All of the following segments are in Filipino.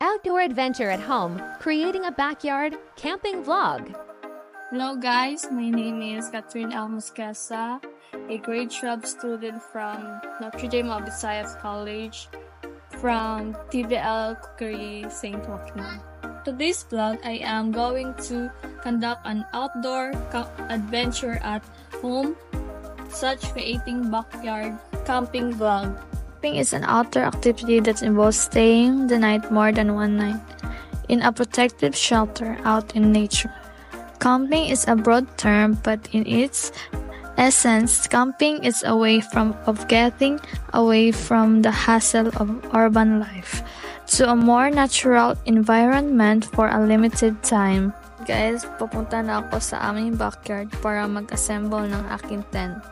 outdoor adventure at home, creating a backyard camping vlog. Hello guys, my name is Catherine L. Muscasa, a grade 12 student from Notre Dame of Visayas College from TVL Cookery St. Joaquin. Today's vlog, I am going to conduct an outdoor adventure at home, such creating backyard camping vlog. Camping is an outdoor activity that involves staying the night more than one night in a protective shelter out in nature. Camping is a broad term, but in its essence, camping is a way of getting away from the hassle of urban life to a more natural environment for a limited time. Guys, papunta na ako sa aming backyard para mag-assemble ng aking tent.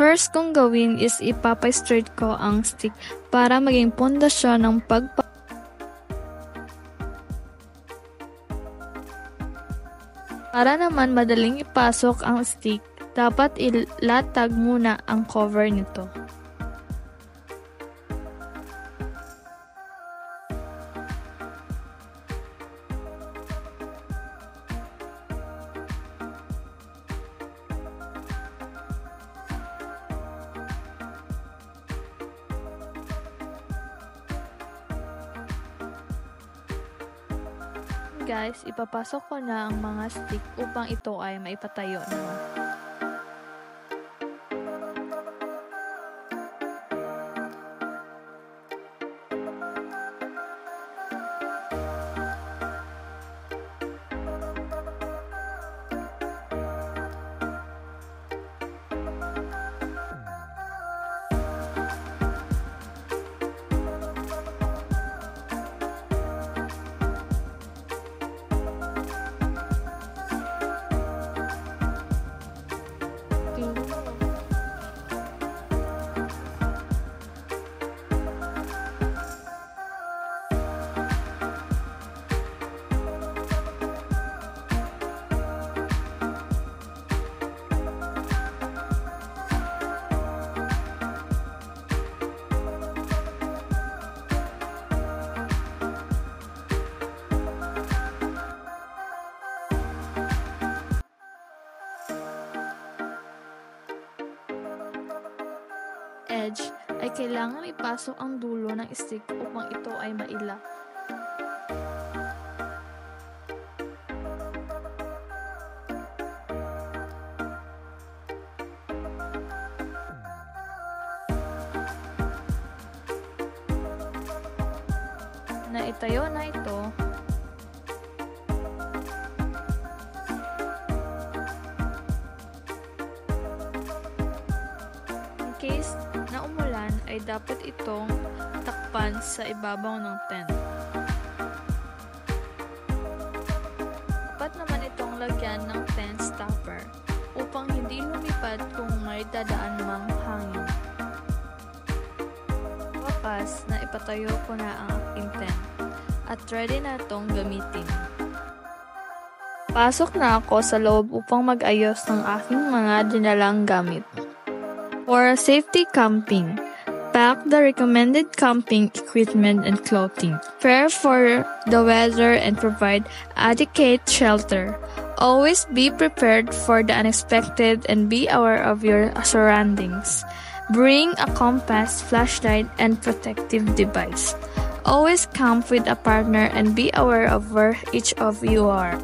First kong gawin is ipapa-straight ko ang stick para maging pundasyon ng Para naman madaling ipasok ang stick, dapat ilatag muna ang cover nito. Guys, ipapasok ko na ang mga stick upang ito ay maipatayo na. Edge ay kailangan ipasok ang dulo ng stick upang ito ay mailak. Naitayo na ito, in case na umulan ay dapat itong takpan sa ibabaw ng tent. Dapat naman itong lagyan ng tent stopper upang hindi lumipad kung may dadaan mang hangin. Wapas na ipatayo ko na ang aking tent at ready na itong gamitin. Pasok na ako sa loob upang mag-ayos ng aking mga dinalang gamit. For safety camping, pack the recommended camping equipment and clothing. Prepare for the weather and provide adequate shelter. Always be prepared for the unexpected and be aware of your surroundings. Bring a compass, flashlight, and protective device. Always camp with a partner and be aware of where each of you are.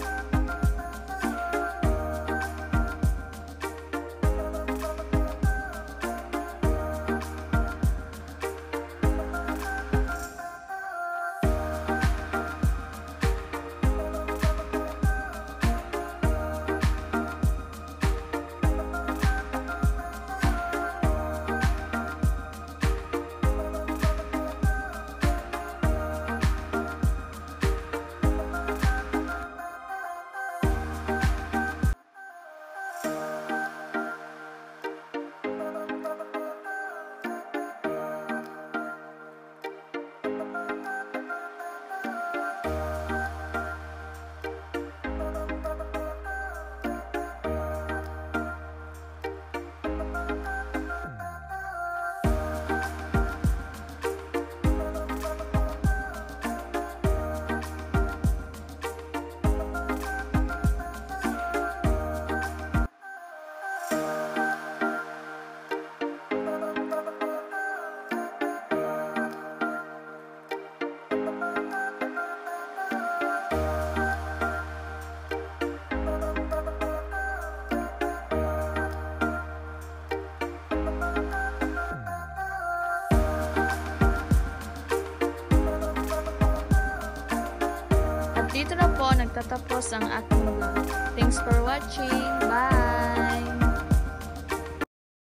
nagtatapos ang aking vlog. Thanks for watching. Bye!